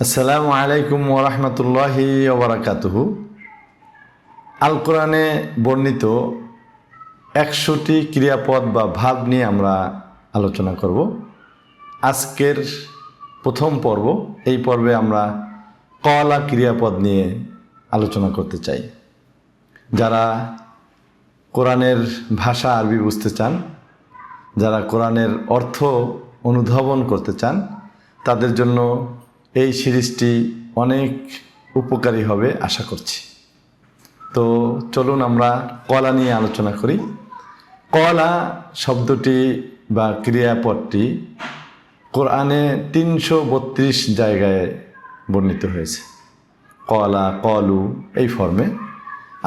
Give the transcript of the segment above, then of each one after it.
আসসালামু আলাইকুম ওরহমতুল্লাহি ওবরাকাতুহু। আল কোরআনে বর্ণিত 100টি ক্রিয়াপদ বা ভাব নিয়ে আমরা আলোচনা করব। আজকের প্রথম পর্ব। এই পর্বে আমরা কলা ক্রিয়াপদ নিয়ে আলোচনা করতে চাই। যারা কোরআনের ভাষা আরবি বুঝতে চান, যারা কোরআনের অর্থ অনুধাবন করতে চান, তাদের জন্য এই সিরিজটি অনেক উপকারী হবে আশা করছি। তো চলুন আমরা কলা নিয়ে আলোচনা করি। কলা শব্দটি বা ক্রিয়াপদটি কোরআনে 332 জায়গায় বর্ণিত হয়েছে। কলা, কলু এই ফর্মে।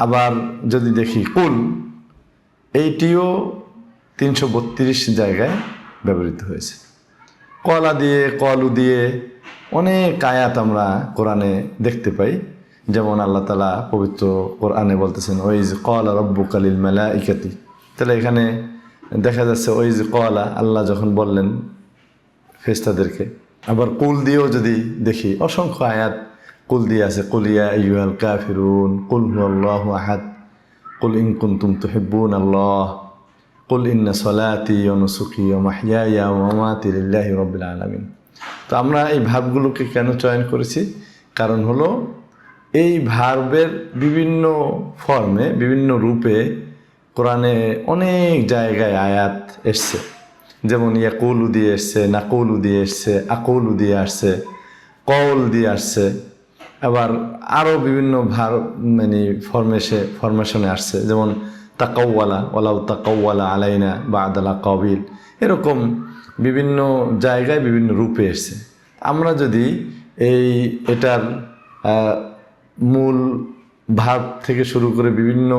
আবার যদি দেখি কুল, এইটিও 332 জায়গায় ব্যবহৃত হয়েছে। কলা দিয়ে, কলু দিয়ে অনেক আয়াত আমরা কোরআনে দেখতে পাই। যেমন আল্লাহ তাআলা পবিত্র কোরআনে বলতেছেন ওয়াইজ ক্বালা রাব্বুকা লিল মালাইকাতি। তাহলে এখানে দেখা যাচ্ছে ওয়াইজ ক্বালা, আল্লাহ যখন বললেন ফেরেশতাদেরকে। আবার কুল দিয়েও যদি দেখি অসংখ্য আয়াত কুল দিয়ে আছে। কুল ইয়া আইয়ুহাল কাফিরুন, কুল হুয়াল্লাহু আহাদ, কুল ইন কুনতুম তুহিব্বুনাল্লাহ, কুল ইন্না সলাতি ওয়া নুসুকি ওয়া মাহইয়ায়া ওয়া মামাতি লিল্লাহি রাব্বিল আলামিন। তো আমরা এই ভার্বগুলোকে কেন চয়ন করেছি? কারণ হলো এই ভার্বের বিভিন্ন ফর্মে, বিভিন্ন রূপে কোরআনে অনেক জায়গায় আয়াত এসছে। যেমন ইয়াকুলু দিয়ে এসছে, নাকুলু দিয়ে এসছে, আকুলু দিয়ে আসছে, কওল দিয়ে আসছে। আবার আরও বিভিন্ন ভার্ব ফরমেশনে আসছে। যেমন তাকাওয়ালা, ওয়ালাউ তাকাওয়ালা আলাইনা বা'দাল কাবিল, এরকম বিভিন্ন জায়গায় বিভিন্ন রূপে এসছে। আমরা যদি এটার মূল ভাব থেকে শুরু করে বিভিন্ন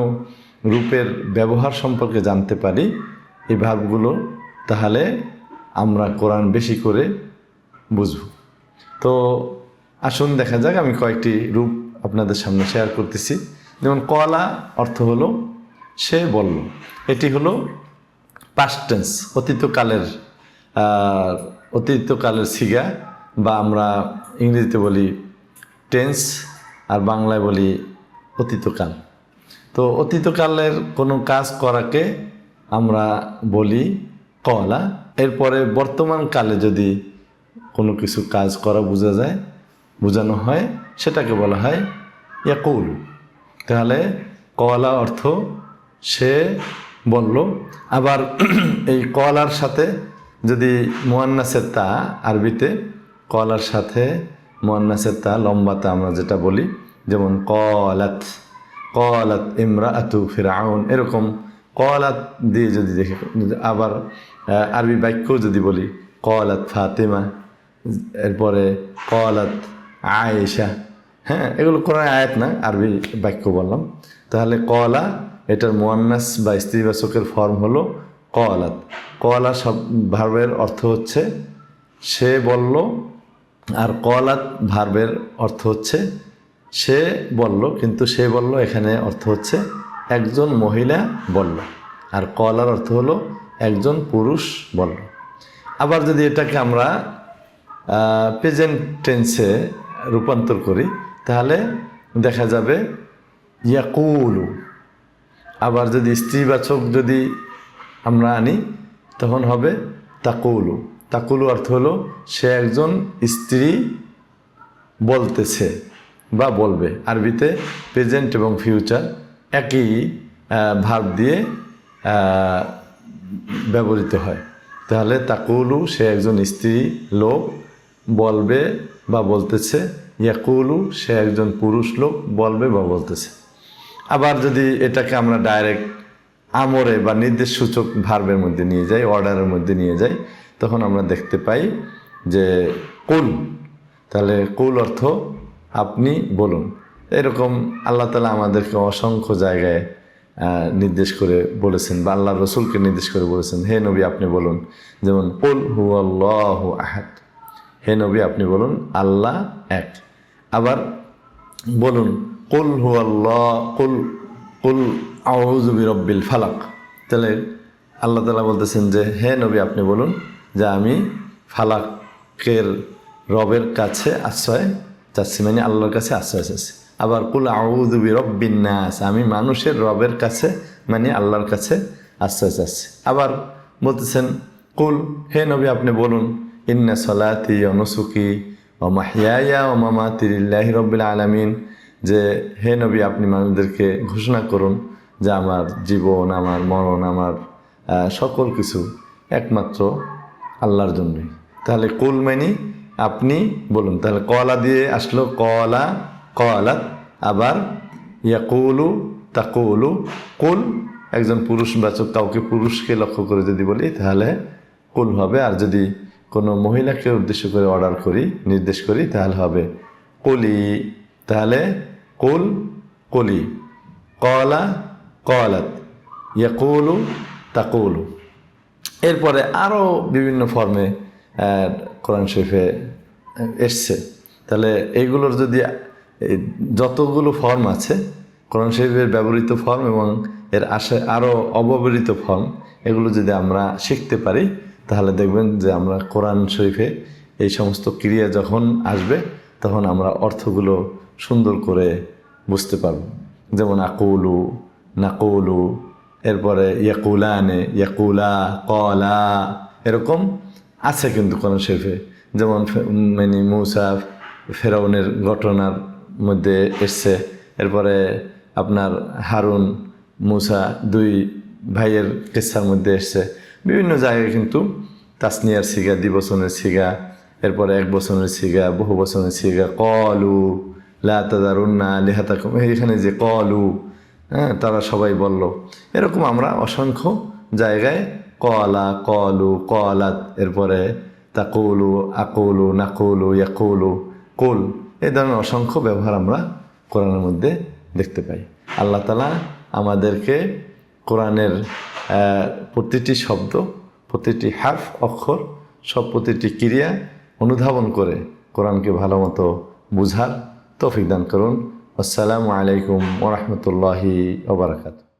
রূপের ব্যবহার সম্পর্কে জানতে পারি এই ভাবগুলো, তাহলে আমরা কোরআন বেশি করে বুঝব। তো আসুন দেখা যাক, আমি কয়েকটি রূপ আপনাদের সামনে শেয়ার করতেছি। যেমন কলা অর্থ হলো সে বলল। এটি হলো পাস্ট টেন্স, অতীতকালের সিগা, বা আমরা ইংরেজিতে বলি টেন্স, আর বাংলায় বলি অতীতকাল। তো অতীতকালের কোনো কাজ করাকে আমরা বলি কলা। এরপরে বর্তমান কালে যদি কোনো কিছু কাজ করা বোঝানো হয়, সেটাকে বলা হয় ইয়াকুল। তাহলে কলা অর্থ সে বলল। আবার এই কলার সাথে যদি মুয়ান্নাসের তা, আরবিতে কলার সাথে মুয়ান্নাসের তা, লম্বাতে আমরা যেটা বলি, যেমন কলাত, কলাত ইমরাআতু ফিরআউন, এরকম কলাত দিয়ে যদি দেখি। আবার আরবি বাক্য যদি বলি কলাত ফাতিমা, এরপরে কলাত আয়েশা, হ্যাঁ, এগুলো কোরআন আয়াত না, আরবি বাক্য বললাম। তাহলে কলা এটার মুয়ান্নাস বা স্ত্রীবাচকের ফর্ম হলো কলাত। কলা সব ভার্বের অর্থ হচ্ছে সে বলল, আর কলাত ভার্বের অর্থ হচ্ছে সে বলল, কিন্তু সে বলল এখানে অর্থ হচ্ছে একজন মহিলা বলল, আর কলার অর্থ হলো একজন পুরুষ বলল। আবার যদি এটাকে আমরা প্রেজেন্ট টেন্সে রূপান্তর করি, তাহলে দেখা যাবে ইয়াকুলু। আবার যদি স্ত্রীবাচক যদি আমরা আনি, তখন হবে তাকুলু। তাকুলু অর্থ হলো সে একজন স্ত্রী বলতেছে বা বলবে। আরবিতে প্রেজেন্ট এবং ফিউচার একই ভার্ব দিয়ে ব্যবহৃত হয়। তাহলে তাকুলু সে একজন স্ত্রী লোক বলবে বা বলতেছে, ইয়াকুলু সে একজন পুরুষ লোক বলবে বা বলতেছে। আবার যদি এটাকে আমরা ডাইরেক্ট আমরে বা নির্দেশসূচক ভার্বের মধ্যে নিয়ে যাই, অর্ডারের মধ্যে নিয়ে যাই, তখন আমরা দেখতে পাই যে কুল। তাহলে কুল অর্থ আপনি বলুন। এরকম আল্লাহ তাআলা আমাদেরকে অসংখ্য জায়গায় নির্দেশ করে বলেছেন, বা আল্লাহ রসুলকে নির্দেশ করে বলেছেন, হে নবী আপনি বলুন। যেমন কুল হুয়াল্লাহু আহাদ, হে নবী আপনি বলুন আল্লাহ এক। আবার বলুন কুল হুয়াল্লাহ, কুল আউযু বিরাব্বিল ফালাক। তাহলে আল্লাহ তাআলা বলতেছেন যে হে নবী আপনি বলুন যে আমি ফালাকের রবের কাছে আশ্রয় চাচ্ছি, মানে আল্লাহর কাছে আশ্রয় চাচ্ছি। আবার কুল আউযু বিরাব্বিন নাস, আমি মানুষের রবের কাছে মানে আল্লাহর কাছে আশ্রয় চাচ্ছি। আবার বলতেছেন কুল, হে নবী আপনি বলুন, ইন্না সলাতি ওয়া নুসুকি ওয়া মাহইয়ায়া ওয়া মামাতি লিল্লাহি রাব্বিল আলামিন, যে হে নবী আপনি মানুষদেরকে ঘোষণা করুন যে আমার জীবন, আমার মরণ, আমার সকল কিছু একমাত্র আল্লাহর জন্যই। তাহলে কুল মানে আপনি বলুন। তাহলে কলা দিয়ে আসলো কলা, কলাত। আবার ইয়াকুলু, তাকুলু। কুল একজন পুরুষবাচক, কাউকে পুরুষকে লক্ষ্য করে যদি বলি তাহলে কুল হবে। আর যদি কোনো মহিলাকে উদ্দেশ্য করে অর্ডার করি, নির্দেশ করি, তাহলে হবে কুলি। তাহলে কুল, কুলি। কলা, কলাত। ইয়াকুলু, তাকুলু। এরপরে আরও বিভিন্ন ফর্মে কোরআন শরীফে এসছে। তাহলে এইগুলোর যদি যতগুলো ফর্ম আছে কোরআন শরীফের ব্যবহৃত ফর্ম এবং এর আরও অব্যবহৃত ফর্ম, এগুলো যদি আমরা শিখতে পারি তাহলে দেখবেন যে আমরা কোরআন শরীফে এই সমস্ত ক্রিয়া যখন আসবে তখন আমরা অর্থগুলো সুন্দর করে বুঝতে পারব। যেমন আকুলু, নাকুলু, এরপরে ইয়াকুলানে, ইয়াকুলা, কলা, এরকম আছে কিন্তু কোরআন শরীফে। যেমন মানে মূসা ফেরাউনের ঘটনার মধ্যে এসছে। এরপরে আপনার হারুন, মূসা দুই ভাইয়ের কিস্সার মধ্যে এসছে। বিভিন্ন জায়গায় কিন্তু তাসনিয়ার সিগা, দ্বিবচনের সিগা, এরপরে এক বচনের সিগা, বহু বচনের সিগা, কলু লা তাযারুন্না আলিহাতাকুম, এখানে যে কলু, হ্যাঁ, তারা সবাই বলল। এরকম আমরা অসংখ্য জায়গায় কলা, কলু, কলাত, এরপরে তাকুলু, আকুলু, নাকুলু, ইয়াকুলু, কুল, এই ধরনের অসংখ্য ব্যবহার আমরা কোরআনের মধ্যে দেখতে পাই। আল্লাহ তাআলা আমাদেরকে কোরআনের প্রতিটি শব্দ, প্রতিটি হারফ, অক্ষর, সব প্রতিটি ক্রিয়া অনুধাবন করে কোরআনকে ভালো মতো বুঝার তৌফিক দান করুন। আসসালামু আলাইকুম ওয়া রাহমাতুল্লাহি ওয়া বারাকাতুহু।